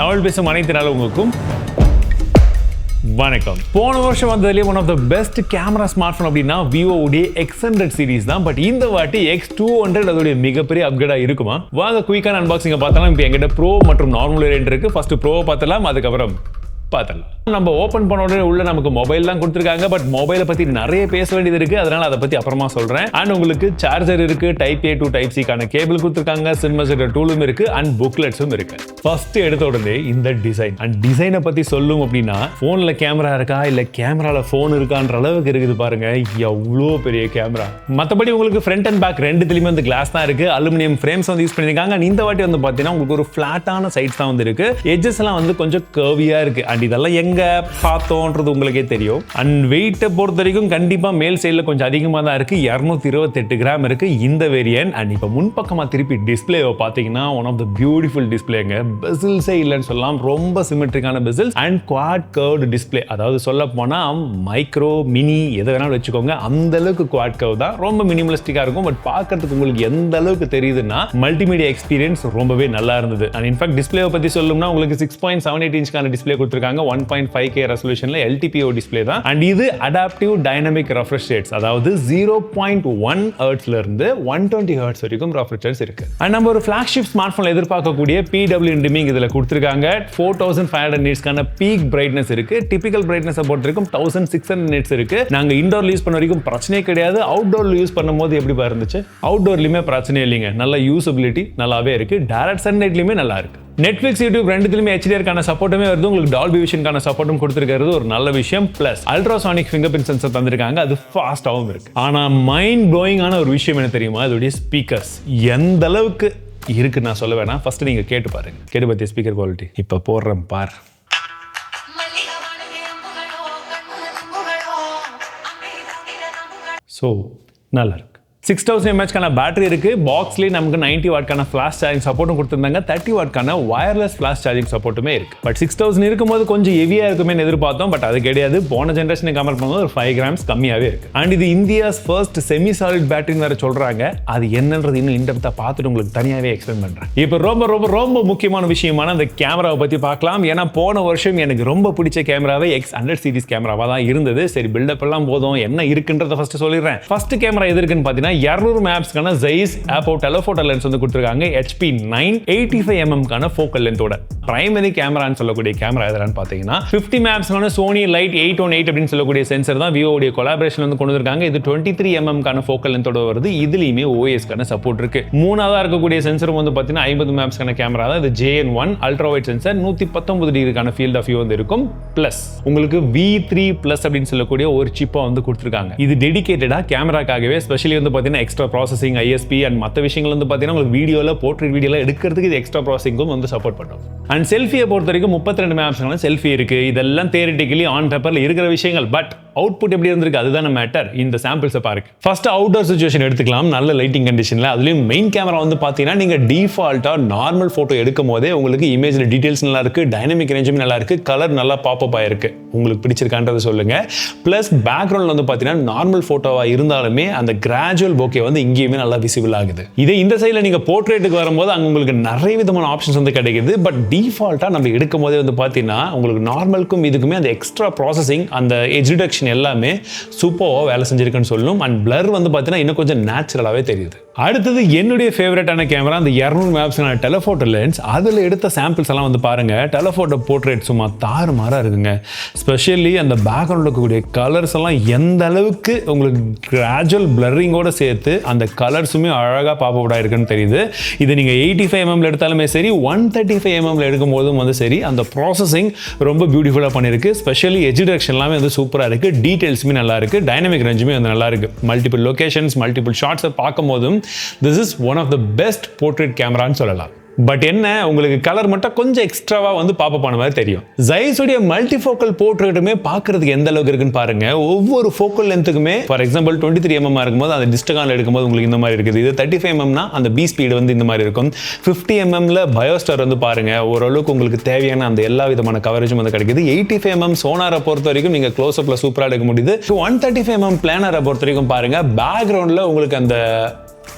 தமிழ் பேசும் அனைத்து நல்லவங்களுக்கும் வணக்கம். போன வருஷம் வந்ததுலேயே one of the best camera smart phone அப்படின்னா Vivo X200 Series தான். பட் இந்த வாட்டி X200 அதோடைய மிகப்பெரிய அப்கிரேடாக இருக்குமா? வாங்க குயிக்கான அன்பாக்சிங்கை பார்த்தலாம். இப்போ எங்கிட்ட ப்ரோ மற்றும் நார்மல் வேரியன்ட் இருக்கு. ஃபர்ஸ்ட் ப்ரோவை பார்த்தலாம், அதுக்கப்புறம் பார்த்தலாம். நம்ம ஓப்பன் பண்ண உடனே உள்ள நமக்கு மொபைல் தான் கொடுத்துருக்காங்க. பட் மொபைலை பற்றி நிறைய பேச வேண்டியது இருக்கு, அதனால அதை பற்றி அப்புறமா சொல்றேன். அண்ட் உங்களுக்கு சார்ஜர் இருக்கு, டைப் A to டைப் C-க்கான கேபிள் கொடுத்துருக்காங்க, சின்மசெட்டர் டூலும் இருக்கு அண்ட் புக்லெட்ஸும் இருக்கு. ஃபர்ஸ்ட் எடுத்த உடனே இந்த டிசைன் அண்ட் டிசைனை பற்றி சொல்லும் அப்படின்னா, ஃபோனில் கேமரா இருக்கா இல்லை கேமராவில் ஃபோன் இருக்கான்ற அளவுக்கு இருக்குது பாருங்க. எவ்வளோ பெரிய கேமரா. மற்றபடி உங்களுக்கு ஃப்ரண்ட் அண்ட் பேக் ரெண்டுத்துலையுமே வந்து கிளாஸ் தான் இருக்கு, அலுமினியம் ஃப்ரேம்ஸ் வந்து யூஸ் பண்ணியிருக்காங்க. அண்ட் இந்த வாட்டி வந்து பார்த்தீங்கன்னா உங்களுக்கு ஒரு ஃபிளாட்டான சைட்ஸ் தான் வந்து இருக்கு, எட்ஜஸ் எல்லாம் வந்து கொஞ்சம் கர்வியா இருக்கு. அண்ட் இதெல்லாம் எங்க பார்த்தோன்றது உங்களுக்கே தெரியும். அண்ட் வெயிட்டை பொறுத்த வரைக்கும் கண்டிப்பா மேல் சைடில் கொஞ்சம் அதிகமாக தான் இருக்கு, 228 கிராம் இருக்கு இந்த வேரியன்ட். அண்ட் இப்போ முன்பக்கமா திருப்பி டிஸ்பிளேவை பார்த்தீங்கன்னா ஒன் ஆஃப் த பியூட்டிஃபுல் டிஸ்பிளேங்க. பெசில்ஸே இல்லைன்னு சொல்லலாம், ரொம்ப சிமெட்ரிக்கான bezels and quad curved display. அதாவது சொல்ல போனா மைக்ரோ மினி எதை வேணாலும் வச்சுக்கோங்க, அந்த அளவுக்கு குவாட் கர்வ் தான், ரொம்ப மினிமலிஸ்டிக்கா இருக்கும். பட் பார்க்கறதுக்கு உங்களுக்கு எந்த அளவுக்கு தெரியுதுன்னா மல்டிமீடியா எக்ஸ்பீரியன்ஸ் ரொம்பவே நல்லா இருந்தது. அண்ட் இன்ஃபேக்ட் டிஸ்பிளேவை பத்தி சொல்லணும்னா உங்களுக்கு 6.78 இன்ச்க்கான டிஸ்பிளே கொடுத்துருக்காங்க, 1.5K ரெசல்யூஷன்ல LTPO டிஸ்பிளே தான். அண்ட் இது அடாப்டிவ் டைனமிக் ரெஃப்ரெஷ் ரேட்ஸ், அதாவது 0.1 ஹெர்ட்ஸ்ல இருந்து 120 ஹெர்ட்ஸ் வரைக்கும் ரெஃப்ரெஷ் ரேட்ஸ் இருக்கு. அண்ட் நம்ம ஒரு ஃபிளாக்ஷிப் ஸ்மார்ட் போன்ல எதிர்பார்க்கக்கூடிய PW டிமிங் இதுல கொடுத்திருக்காங்க. 4500 நிட்ஸ்க்கான பீக் பிரைட்னஸ் இருக்கு. டிபிக்கல் பிரைட்னஸ் பொறுத்த வரைக்கும் 1600 நிட்ஸ் இருக்கு. நாங்க இன்டோர்ல யூஸ் பண்ண வரைக்கும் பிரச்சனையே கிடையாது. அவுட்டோர்ல யூஸ் பண்ணும்போது எப்படி இருந்துச்சு? அவுட்டோர்லயுமே பிரச்சனை இல்லைங்க, நல்ல யூசபிலிட்டி நல்லாவே இருக்கு. டைரக்ட் சன்லைட்லயுமே நல்லா இருக்கு. நெட்ஃபிளிக்ஸ், யூடியூப் ரெண்டுத்துலயுமே HDR-க்கான சப்போர்ட்டுமே வருது. உங்களுக்கு டால்பி விஷன்கான சப்போர்ட்டும் கொடுத்திருக்கிறது ஒரு நல்ல விஷயம். Plus ultrasonic finger print sensor தந்திருக்காங்க, அது ஃபாஸ்டாகவும் இருக்கு. ஆனா மைண்ட் ப்ளோயிங்கான ஒரு விஷயம் என்ன தெரியுமா? அதோடைய ஸ்பீக்கர்ஸ் எந்த அளவுக்கு இருக்கு நான் சொல்ல வேணாம், ஃபர்ஸ்ட் நீங்க கேட்டு பாருங்க. கேட்டு பார்த்திய ஸ்பீக்கர் குவாலிட்டி இப்ப போடுறேன் பார். ஸோ நல்லா இருக்கு. 6000 mAh பேட்டரி இருக்கு. பாக்ஸ்லேயே நமக்கு 90 வாட்க்கான ஃபிளாஷ் சார்ஜிங் சப்போர்ட்டும் கொடுத்துருந்தாங்க, 30 வாட்க்கான வயர்லெஸ் ஃபிளாஷ் சார்ஜிங் சப்போர்ட்டுமே இருக்கு. பட் 6000 இருக்கும்போது கொஞ்சம் ஹெவியா இருக்குமே எதிர்பார்த்தோம், பட் அது கிடையாது. போன ஜென்ரேஷனை கம்பேர் பண்ணும்போது ஒரு 5 கிராம்ஸ் கம்மியாவே இருக்கு. அண்ட் இது இந்தியாஸ் ஃபர்ஸ்ட் செமி சாலிட் பேட்டரின்னு வேற சொல்றாங்க. அது என்னன்றது இன்னும் இன்டெப்தா பார்த்துட்டு உங்களுக்கு தனியாவே எக்ஸ்பிளைன் பண்றேன். இப்போ ரொம்ப ரொம்ப ரொம்ப முக்கியமான விஷயமான அந்த கேமராவை பத்தி பார்க்கலாம். ஏன்னா போன வருஷம் எனக்கு ரொம்ப பிடிச்ச கேமராவே X100 சீரிஸ் கேமராவா தான் இருந்தது. சரி, பில்டப் எல்லாம் போதும், என்ன இருக்குன்றத ஃபர்ஸ்ட் சொல்லிடுறேன். ஃபர்ஸ்ட் கேமரா எது இருக்குன்னு பார்த்தீங்கன்னா 200 மேப்ஸ்க்கான Zeiss டெலஃபோட்டோ லென்ஸ் வந்து கொடுத்திருக்காங்க. HP9 85mm ஃபோக்கல் லென்த்தோட பிரைமரி கேமரான்னு சொல்லக்கூடிய கேமரா எதுன்னு பார்த்தீங்கன்னா 50 மேப்ஸ்க்கான Sony Light 818 அப்படின்னு சொல்லக்கூடிய சென்சர் தான் Vivo உடைய கொலாபரேஷன் வந்து கொண்டு வந்திருக்காங்க. இது 23mm ஃபோக்கல் லென்த்தோட வருது. இதுலயுமே OIS-க்கான சப்போர்ட் இருக்கு. மூணாவதா இருக்கக்கூடிய சென்சரும் வந்து பார்த்தீங்கன்னா 50 மேப்ஸ்க்கான கேமரா தான். இது JN1 அல்ட்ரா வைட் சென்சர், 119 டிகிரிக்கான ஃபீல்ட் ஆஃப் வியூ வந்து இருக்கும். பிளஸ் உங்களுக்கு V3+ அப்படின்னு சொல்லக்கூடிய ஒரு சிப்பா வந்து கொடுத்திருக்காங்க. இது டெடிகேட்டடா கேமராக்காகவே, ஸ்பெஷலி வந்து பார்த்தீங்கன்னா எக்ஸ்ட்ரா ப்ராசஸிங், ISP அண்ட் மற்ற விஷயங்கள் வந்து பார்த்தீங்கன்னா உங்களுக்கு வீடியோல போர்ட்ரேட் வீடியோல எடுக்கிறதுக்கு இது எக்ஸ்ட்ரா ப்ராசஸிங்கும் வந்து சப்போர்ட் பண்ணும். அண்ட் செல்ஃபியை பொறுத்த வரைக்கும் 32 மேப்ஸ்க்கான செல்ஃபி இருக்கு. இதெல்லாம் தியரிட்டிக்கலி ஆன் பேப்பர்ல இருக்கிற விஷயங்கள். பட் அவுட்புட் எப்படி இருந்திருக்கு அதுதான மேட்டர். இந்த சாம்பிள்ஸை பாருங்க. ஃபர்ஸ்ட் அவுட்டோர் சிச்சுவேஷன் எடுத்துக்கலாம், நல்ல லைட்டிங் கண்டிஷன்ல. அதுலயும் மெயின் கேமரா வந்து பாத்தீங்கன்னா நீங்க டிஃபால்ட்டா நார்மல் போட்டோ எடுக்கும் போதே உங்களுக்கு இமேஜ்ல டீடைல்ஸ் நல்லா இருக்கு, டைனமிக் ரேஞ்சும் நல்லா இருக்கு, கலர் நல்லா பாப்அப் ஆயிருக்கு. உங்களுக்கு பிடிச்சிருக்கான்றதை சொல்லுங்க. பிளஸ் பேக்ரவுண்ட்ல வந்து பாத்தீங்கன்னா நார்மல் போட்டோவா இருந்தாலுமே அந்த கிராஜுவல் போக்கே வந்து இங்கேயுமே நல்லா விசிபிள் ஆகுது. இதே இந்த சைடில் நீங்க போர்ட்ரேட்டுக்கு வரும்போது அங்க உங்களுக்கு நிறைய விதமான ஆப்ஷன்ஸ் வந்து கிடைக்குது. பட் டிஃபால்ட்டா நம்ம எடுக்கும் போதே வந்து பாத்தீங்கன்னா உங்களுக்கு நார்மலுக்கும் இதுக்குமே அந்த எக்ஸ்ட்ரா ப்ராசஸிங், அந்த எட்ஜ் ரிடக்ஷன் எல்லாமே சூப்பராக வேலை செஞ்சிருக்குன்னு சொல்லணும். அண்ட் பிளர் வந்து பார்த்தீங்கன்னா இன்னும் கொஞ்சம் நேச்சுரலாகவே தெரியுது. அடுத்தது என்னுடைய ஃபேவரட்டான கேமரா அந்த 200 மேப்ஸ்க்கான டெலஃபோட்டோ லென்ஸ். அதில் எடுத்த சாம்பிள்ஸ் எல்லாம் வந்து பாருங்க. டெலஃபோட்டோ போர்ட்ரேட் சும்மா தாறுமாறாக இருக்குங்க. ஸ்பெஷலி அந்த பேக்ரவுண்டில் இருக்கக்கூடிய கலர்ஸ் எல்லாம் எந்த அளவுக்கு உங்களுக்கு கிராஜுவல் பிளரிங்கோட சேர்த்து அந்த கலர்ஸுமே அழகாக பாப்பவுட் ஆயிருக்குன்னு தெரியுது. இது நீங்கள் 85mm எடுத்தாலுமே சரி, 135mm எடுக்கும் போதும் வந்து சரி, அந்த ப்ராசஸிங் ரொம்ப பியூட்டிஃபுல்லாக பண்ணியிருக்கு. ஸ்பெஷலி எட்ஜ் டிரெக்ஷன் எல்லாமே வந்து சூப்பராக இருக்கு. டீடைல்ஸுமே நல்லா இருக்கு, டைனமிக் ரேஞ்சுமே வந்து நல்லா இருக்கு. மல்டிபிள் லொகேஷன்ஸ், மல்டிபிள் ஷாட்ஸை பார்க்கும் போதும் this is one of the best portrait camera ன்னு சொல்லலாம். பட் என்ன, உங்களுக்கு கலர் மட்டும் கொஞ்சம் எக்ஸ்ட்ராவா வந்து பாப்பப் ஆன மாதிரி தெரியும். Zeiss உடைய மல்டிஃபோக்கல் போர்ட்ரேட்டுமே பார்க்கிறதுக்கு எந்த அளவுக்கு இருக்குன்னு பாருங்க. ஒவ்வொரு ஃபோக்கல் லென்த்துக்குமே ஃபார் எக்ஸாம்பிள் 23mm இருக்கும்போது அந்த டிஸ்டகான்ல எடுக்கும்போது உங்களுக்கு இந்த மாதிரி இருக்குது. இது 35mm அந்த பி ஸ்பீடு வந்து இந்த மாதிரி இருக்கும். 50mm பயோஸ்டார் வந்து பாருங்க, ஓரளவுக்கு உங்களுக்கு தேவையான அந்த எல்லா விதமான கவரேஜும் வந்து கிடைக்குது. 85mm சோனாரை பொறுத்த வரைக்கும் நீங்க க்ளோஸ் அப்ல சூப்பரா எடுக்க முடியுது. 135mm பிளானரை பொறுத்த வரைக்கும் பாருங்க, பேக்ரவுண்ட்ல உங்களுக்கு அந்த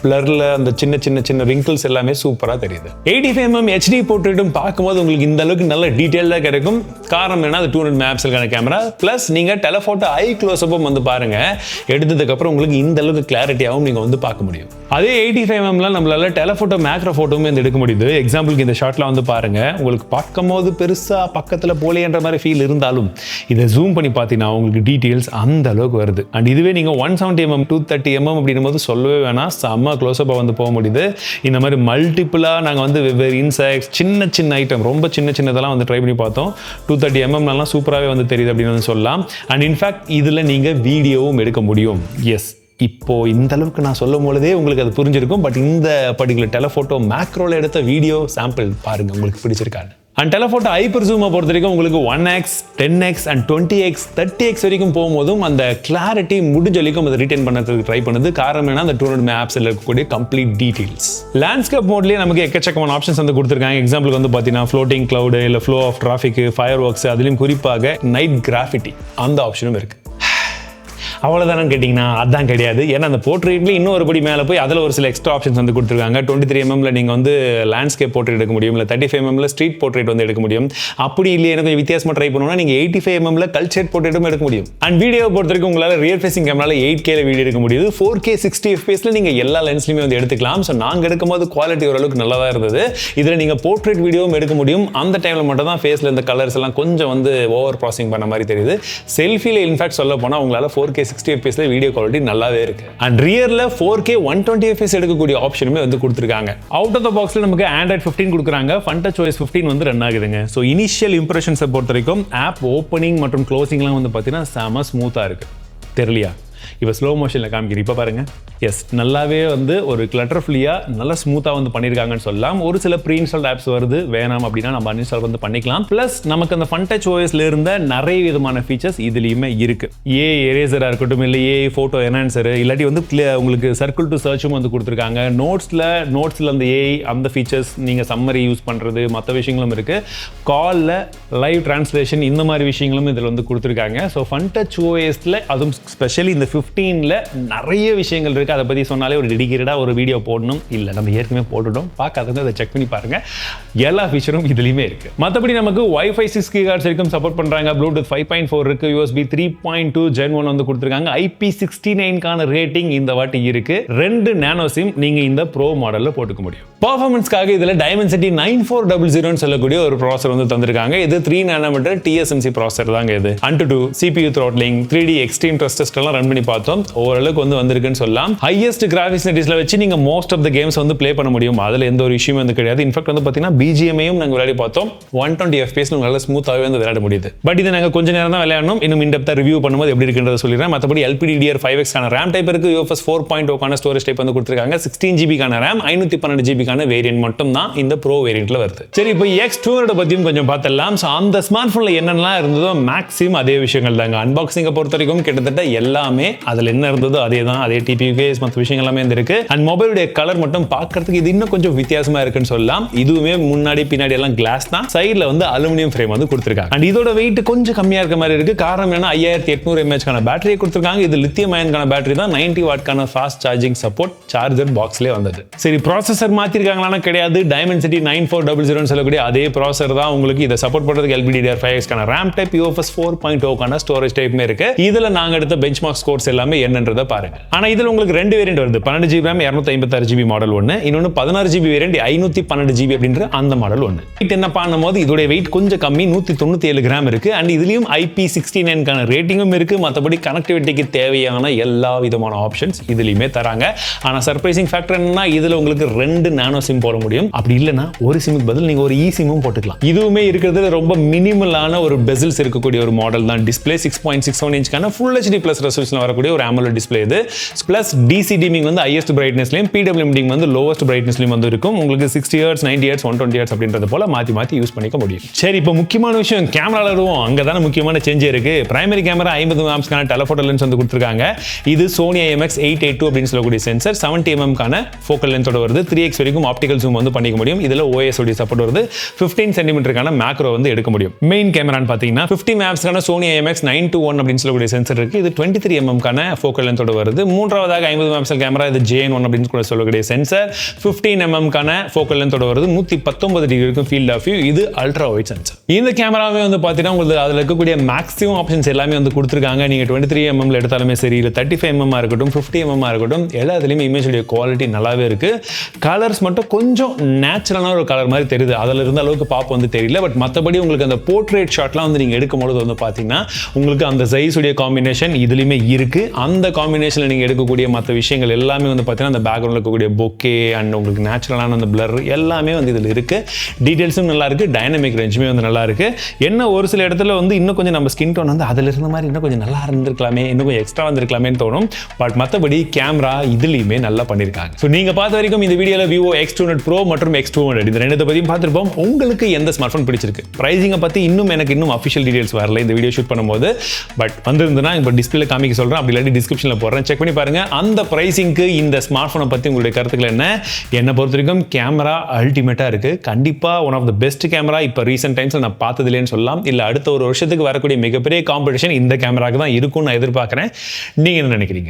பிளர்ல அந்த சின்ன ரிங்கிள்ஸ் எல்லாமே சூப்பரா தெரியுது. 85mm HD போர்ட்ரேட்டும் பார்க்கும்போது உங்களுக்கு இந்த அளவுக்கு நல்ல டீடைலா கிடைக்கும். காரணம் என்ன, அது 200 மெகாபிக்சலுக்கான கேமரா பிளஸ் நீங்க டெலஃபோட்டோ ஐ க்ளோஸ்அப்பும் வந்து பாருங்க, எடுத்ததுக்கு அப்புறம் உங்களுக்கு இந்த அளவுக்கு கிளாரிட்டியாவும் நீங்க வந்து பார்க்க முடியும். அதே 85mm நம்மளால டெலஃபோட்டோ மேக்ரோ போட்டோவும் வந்து எடுக்க முடியுது. எக்ஸாம்பிளுக்கு இந்த ஷாட்ல வந்து பாருங்க, உங்களுக்கு பார்க்கும்போது பெருசா பக்கத்துல போலேன்ற மாதிரி ஃபீல் இருந்தாலும் இதை ஜூம் பண்ணி பார்த்தீங்கன்னா உங்களுக்கு டீடைல்ஸ் அந்த அளவுக்கு வருது. அண்ட் இதுவே நீங்க 170mm 230mm அப்படின்னும் போது சொல்லவே வேணாம், செம்ம க்ளோஸ்அப்பா வந்து போக முடியுது. இந்த மாதிரி மல்டிபிளா நாங்க வந்து வெவ்வேறு இன்செக்ட்ஸ் சின்ன ஐட்டம் ரொம்ப சின்னதெல்லாம் வந்து ட்ரை பண்ணி பார்த்தோம். 230mm சூப்பராகவே வந்து தெரியுது அப்படின்னு வந்து சொல்லலாம். அண்ட் இன்ஃபேக்ட் இதுல நீங்க வீடியோவும் எடுக்க முடியும். எஸ், இப்போ இந்த அளவுக்கு நான் சொல்லும் பொழுதே உங்களுக்கு அது புரிஞ்சிருக்கும். பட் இந்த பர்டிகுலர் டெலஃபோட்டோ மேக்ரோல எடுத்த வீடியோ சாம்பிள் பாருங்க, உங்களுக்கு பிடிச்சிருக்காங்க. அண்ட் டெலஃபோட்டோ ஹைப்பர் ஜூமை பொறுத்த வரைக்கும் உங்களுக்கு 1x 10x and 20x 30x வரைக்கும் போகும்போதும் அந்த கிளாரிட்டி முடிஞ்ச வரைக்கும் அதை ரிட்டைன் பண்ணதுக்கு ட்ரை பண்ணுது. காரணம் என்ன, அந்த 200 மெகாபிக்சல் இருக்கக்கூடிய கம்ப்ளீட் டீடைல்ஸ். லேண்ட்ஸ்கேப் மோட்லேயே நமக்கு எக்கச்சக்கமான ஆப்ஷன்ஸ் வந்து கொடுத்துருக்காங்க. எக்ஸாம்பிளுக்கு வந்து பார்த்தீங்கன்னா ஃப்ளோட்டிங் கிளவுடு, இல்லை flow of traffic, fireworks, அதுலேயும் குறிப்பாக நைட் கிராஃபிட்டி அந்த ஆப்ஷனும் இருக்கு. அவ்வளோதானு கேட்டிங்கன்னா அதான் கிடையாது. ஏன்னா அந்த போர்ட்ரேட்லேயே இன்னும் ஒரு படி மேலே போய் அதில் ஒரு சில எக்ஸ்ட்ரா ஆப்ஷன்ஸ் வந்து கொடுத்துருக்காங்க. 23mm நீங்கள் வந்து லேண்ட்ஸ்கேப் போர்ட்ரேட் எடுக்க முடியும், இல்லை 35mm ஸ்ட்ரீட் போர்ட்ரேட் வந்து எடுக்க முடியும். அப்படி இல்லை எனக்கு கொஞ்சம் வித்தியாசமாக ட்ரை பண்ணணும்னா நீங்கள் 85mm கல்ச்சர் போர்ட்ரேட்டும் எடுக்க முடியும். அண்ட் வீடியோ பொறுத்த வரைக்கும் உங்களால் ரியர் ஃபேசிங் கேமரால 8K வீடியோ எடுக்க முடியுது. 4K 60 fps நீங்கள் எல்லா லென்ஸ்லையுமே வந்து எடுத்துக்கலாம். ஸோ நாங்கள் எடுக்கும்போது குவாலிட்டி ஓரளவுக்கு நல்லா தான் இருந்தது. இதில் நீங்கள் போர்ட்ரேட் வீடியோவும் எடுக்க முடியும். அந்த டைமில் மட்டும் தான் ஃபேஸில் இந்த கலர்ஸ் எல்லாம் கொஞ்சம் வந்து ஓவர் ப்ராசஸிங் பண்ண மாதிரி தெரியுது. செல்ஃபியில் இன்ஃபேக்ட் சொல்ல போனால் உங்களால் 4K 60 fps வீடியோ குவாலிட்டி நல்லாவே இருக்கு. அண்ட் ரியர்ல 4K 120 fps எடுக்கக்கூடிய ஆப்ஷனுமே வந்து கொடுத்துருக்காங்க. அவுட் ஆஃப் த பாக்ஸ்ல நமக்கு Android 15 கொடுக்குறாங்க. FunTouch OS 15 வந்து ரன் ஆகுதுங்க. ஸோ இனிஷியல் இம்ப்ரெஷன்ஸை பொறுத்த வரைக்கும் ஆப் ஓப்பனிங் மற்றும் க்ளோசிங்லாம் வந்து பார்த்தீங்கன்னா செம ஸ்மூத்தாக இருக்கு. தெரியலையா? இப்போ ஸ்லோ மோஷனில் காமிக்கிறேன், இப்போ பாருங்க. எஸ், நல்லாவே வந்து ஒரு கிளட்டர் ஃப்ரீயாக நல்லா ஸ்மூத்தாக வந்து பண்ணியிருக்காங்கன்னு சொல்லலாம். ஒரு சில ப்ரீ இன்ஸ்டால்ட் ஆப்ஸ் வருது, வேணாம் அப்படின்னா நம்ம அன்இன்ஸ்டால் வந்து பண்ணிக்கலாம். ப்ளஸ் நமக்கு அந்த FunTouch OSல இருந்த நிறைய விதமான ஃபீச்சர்ஸ் இதுலேயுமே இருக்கு. எரேசராக இருக்கட்டும், இல்லை ஃபோட்டோ என்ஹான்சர், இல்லாட்டி வந்து உங்களுக்கு சர்க்கிள் டு சர்ச்சும் வந்து கொடுத்துருக்காங்க. நோட்ஸில் அந்த அந்த ஃபீச்சர்ஸ் நீங்கள் சம்மரி யூஸ் பண்ணுறது, மற்ற விஷயங்களும் இருக்கு. காலில் லைவ் டிரான்ஸ்லேஷன், இந்த மாதிரி விஷயங்களும் இதில் வந்து கொடுத்துருக்காங்க. ஸோ FunTouch OSல அதுவும் ஸ்பெஷலி இந்த 15ல நிறைய விஷயங்கள் இருக்கு. அதை பத்தி சொன்னாலே ஒரு டெடிகேட்டடா ஒரு வீடியோ போடணும். இல்ல, நம்ம ஏற்கனவே போட்டுட்டோம், பார்க்காதவங்க அதை செக் பண்ணி பாருங்க. எல்லா ஃபீச்சரும் இதுலயுமே இருக்கு. மற்றபடி நமக்கு Wi-Fi 6 GHz வரைக்கும் சப்போர்ட் பண்றாங்க. Bluetooth 5.4 இருக்கு. USB 3.2 Gen 1 வந்து கொடுத்துருக்காங்க. IP69க்கான ரேட்டிங் இந்த வாட்டி இருக்கு. 2 நானோ சிம் நீங்க இந்த ப்ரோ மாடல்ல போட்டுக்க முடியும். பெர்ஃபார்மன்ஸ்க்காக இதுல Dimensity 9400 சொல்லக்கூடிய ஒரு ப்ராசஸர் வந்து தந்திருக்காங்க. இது 3 nanometer TSMC ப்ராசஸர் தாங்க இது. Antutu CPU throttling 3D extreme stress test எல்லாம் ரன் பண்ணி பார்த்தோம். ஓரளவுக்கு வந்து வந்திருக்குன்னு சொல்லலாம். ஹையஸ்ட் கிராஃபிக்ஸ் நெட்டிஸ்ல வச்சு நீங்க மோஸ்ட் ஆஃப் த கேம்ஸ் வந்து ப்ளே பண்ண முடியும். அதுல எந்த ஒரு இஷ்யூமே வந்து கிடையாது. இன்ஃபேக்ட் வந்து பாத்தீங்கன்னா BGMஐயும் நாங்க விளையாடி பார்த்தோம். 120 FPS உங்களால ஸ்மூத்தாவே வந்து விளையாட முடியுது. பட் இது நாங்க கொஞ்ச நேரம் தான் விளையாடணும். இன்னும் இன்டெப்தா ரிவ்யூ பண்ணும்போது எப்படி இருக்குன்றத சொல்லிடுறேன். மற்றபடி LPDDR5X கான RAM டைப் இருக்கு. UFS 4.0 கான ஸ்டோரேஜ் டைப் வந்து கொடுத்திருக்காங்க. 16GB கான RAM, 512 GB கான வேரியன்ட் மட்டும் தான் இந்த ப்ரோ வேரியன்ட்ல வருது. சரி, இப்போ X200 பத்தியும் கொஞ்சம் பார்த்தலாம். சோ அந்த ஸ்மார்ட் போன்ல என்னென்னலாம் இருந்ததோ மேக்ஸிமம் அதே விஷயங்கள் தாங்க. அன்பாக்சிங்கை பொறுத்த வரைக்கும் கிட்டத்தட்ட எல்லாமே அதுல என்ன இருந்ததோ அதே தான். அதே TPUs மற்ற விஷயங்கள் எல்லாமே இருக்கு. அண்ட் மொபைலுடைய கலர் மட்டும் பார்க்கிறதுக்கு இது இன்னும் கொஞ்சம் வித்தியாசமா இருக்குன்னு சொல்லலாம். இதுவுமே முன்னாடி பின்னாடி எல்லாம் கிளாஸ் தான். சைடுல வந்து அலுமினியம் ஃப்ரேம் வந்து கொடுத்திருக்காங்க. அண்ட் இதோட வெயிட் கொஞ்சம் கம்மியா இருக்க மாதிரி இருக்கு. காரணம் என்ன, 5800 mAh கான பேட்டரியை கொடுத்திருக்காங்க. இது லித்தியம் அயன்கான பேட்டரி தான். 90 வாட் கான ஃபாஸ்ட் சார்ஜிங் சப்போர்ட் சார்ஜர் பாக்ஸ்லயே வந்தது. சரி, ப்ராசஸர் மாத்திருக்காங்களானா கிடையாது. Dimensity 9400 சொல்லக்கூடிய அதே ப்ராசஸர் தான் உங்களுக்கு இதை சப்போர்ட் பண்றதுக்கு. LPDDR5X கான RAM டைப், UFS 4.0 கான ஸ்டோரேஜ் டைப்மே இருக்கு. இதுல நாங்க எடுத்த பெஞ்ச்மார்க் ஸ்கோர்ஸ் எல்லாமே என்னன்றதை பாருங்க. ஆனா இதுல உங்களுக்கு 2 வேரியன்ட் வருது. 12GB RAM 256GB மாடல் ஒன்னு, இன்னொன்னு 16GB வேரியன்ட் 512GB அப்படின்ற அந்த மாடல் ஒன்னு. வெயிட் என்ன பண்ணும்போது இதோட வெயிட் கொஞ்சம் கம்மி, 197 கிராம் இருக்கு. அண்ட் இதுலயும் IP69 கான ரேட்டிங்கும் இருக்கு. மற்றபடி கனெக்டிவிட்டிக்கு தேவையான எல்லா விதமான ஆப்ஷன்ஸ் இதுலயுமே தராங்க. ஆனா சர்ப்ரைசிங் ஃபேக்டர் என்னன்னா, இதுல உங்களுக்கு 2 நானோ சிம் போட முடியும். அப்படி இல்லைன்னா ஒரு சிமுக்கு பதில் நீங்க ஒரு சிமும் போட்டுக்கலாம். இதுவுமே இருக்கிறது ரொம்ப மினிமலான ஒரு பெசில்ஸ் இருக்கக்கூடிய ஒரு மாடல் தான். டிஸ்பிளே 6.61 இன்ச்க்கான Full HD Plus ரெசல்யூஷன்ல வரக்கூடிய ஒரு AMOLED டிஸ்பிளே இது. பிளஸ் DC dimming வந்து ஹையஸ்ட் பிரைட்னஸ்லயும், PWM dimming வந்து லோவஸ்ட் பிரைட்னஸ்லயும் வந்து இருக்கும். உங்களுக்கு 60 Hz 90 Hz 120 Hz அப்படின்றது போல மாத்தி யூஸ் பண்ணிக்க முடியும். சரி, இப்போ முக்கியமான விஷயம் கேமரால வருவோம். அங்கதான முக்கியமான சேஞ்ச் இருக்கு. பிரைமரி கேமரா 50 amps கான டெலஃபோட்டோ லென்ஸ் வந்து கொடுத்திருக்காங்க. இது Sony IMX882 அப்படின்னு சொல்லக்கூடிய சென்சார். 70 mm கான ஃபோக்கல் லென்த்தோட வருது. 3x வரைக்கும் ஆப்டிகல் ஜூம் வந்து பண்ணிக்க முடியும். இதுல OIS உடைய சப்போர்ட் வருது. 15 cm கான மேக்ரோ வந்து எடுக்க முடியும். மெயின் கேமரான்னு பாத்தீங்கன்னா 50 amps கான Sony IMX921 அப்படின்னு சொல்லக்கூடிய சென்சார் இருக்கு. இது 23 mm கான ஃபோக்கல் லென்த்தோட வருது. மூன்றாவதாக 50 மெகாபிக்சல் கேமரா, இது JN1 அப்படின்னு கூட சொல்லக்கூடிய சென்சார். 15mm கான ஃபோக்கல் லென்த்தோட வருது. 119 டிகிரி இருக்கும் ஃபீல்ட் ஆஃப் வியூ. இது அல்ட்ரா வைட் சென்சார். இந்த கேமராவே வந்து பார்த்தீங்கன்னா உங்களுக்கு அதில் இருக்கக்கூடிய மேக்ஸிமம் ஆப்ஷன்ஸ் எல்லாமே வந்து கொடுத்துருக்காங்க. நீங்கள் 23mm எடுத்தாலுமே சரி, இல்லை 35mm இருக்கட்டும், 50mm இருக்கட்டும், எல்லாத்துலேயுமே இமேஜுடைய குவாலிட்டி நல்லாவே இருக்கு. கலர்ஸ் மட்டும் கொஞ்சம் நேச்சுரலான ஒரு கலர் மாதிரி தெரியுது. அதில் இருந்த அளவுக்கு பாப் வந்து தெரியல. பட் மற்றபடி உங்களுக்கு அந்த போர்ட்ரேட் ஷாட்லாம் வந்து நீங்கள் எடுக்கும்போது வந்து பார்த்தீங்கன்னா உங்களுக்கு அந்த சைஸுடைய காம்பினேஷன் இதுலையுமே இருக்கு. அந்த காம்பினேஷனில் நீங்கள் எடுக்கக்கூடிய மற்ற விஷயங்கள் எல்லாமே வந்து பார்த்தீங்கன்னா அந்த பேக்ரவுண்டில் இருக்கக்கூடிய பொக்கே அண்ட் உங்களுக்கு நேச்சுரலான அந்த பிளர் எல்லாமே வந்து இதில் இருக்கு. டீடைல்ஸும் நல்லா இருக்கு. டைனமிக் ரேஞ்சுமே வந்து நல்லா இருக்கு. என்ன ஒரு சில இடத்துல வந்து இன்னும் கொஞ்சம் நம்ம ஸ்கின் டோன் வந்து அதில் இருந்த மாதிரி இன்னும் கொஞ்சம் நல்லா இருந்திருக்கலாமே, இன்னும் கொஞ்சம் எக்ஸ்ட்ரா வந்திருக்கலாமேன்னு தோணும். பட் மற்றபடி கேமரா இதுலையுமே நல்லா பண்ணியிருக்காங்க. ஸோ நீங்கள் பார்த்த வரைக்கும் இந்த வீடியோவில் Vivo X200 Pro மற்றும் X200 இந்த ரெண்டு பற்றியும் பார்த்துருப்போம். உங்களுக்கு எந்த ஸ்மார்ட் ஃபோன் பிடிச்சிருக்கு? பிரைசிங்கை பற்றி எனக்கு இன்னும் அஃபிஷியல் டீடைல்ஸ் வரல இந்த வீடியோ ஷூட் பண்ணும்போது. பட் வந்திருந்ததுன்னா இப்போ டிஸ்பிளே காமிக்க சொல்கிறேன், அப்படி இல்லாட்டி டிஸ்கிரிப்ஷனில் போடுறேன், செக் பண்ணி பாருங்க. அந்த பிரைசிங்க்கு இந்த ஸ்மார்ட் ஃபோனை பற்றி உங்களுடைய கருத்துக்கள் என்ன? என்னை பொறுத்த வரைக்கும் கேமரா அல்டிமேட்டாக இருக்கு. கண்டிப்பாக one of the best camera இப்போ ரீசெண்ட் டைம்ஸில் நான் பார்த்ததுலேன்னு சொல்லலாம். இல்லை அடுத்த ஒரு வருஷத்துக்கு வரக்கூடிய மிகப்பெரிய காம்படிஷன் இந்த கேமராக்கு தான் இருக்கும்னு நான் எதிர்பார்க்குறேன். நீங்கள் என்ன நினைக்கிறீங்க?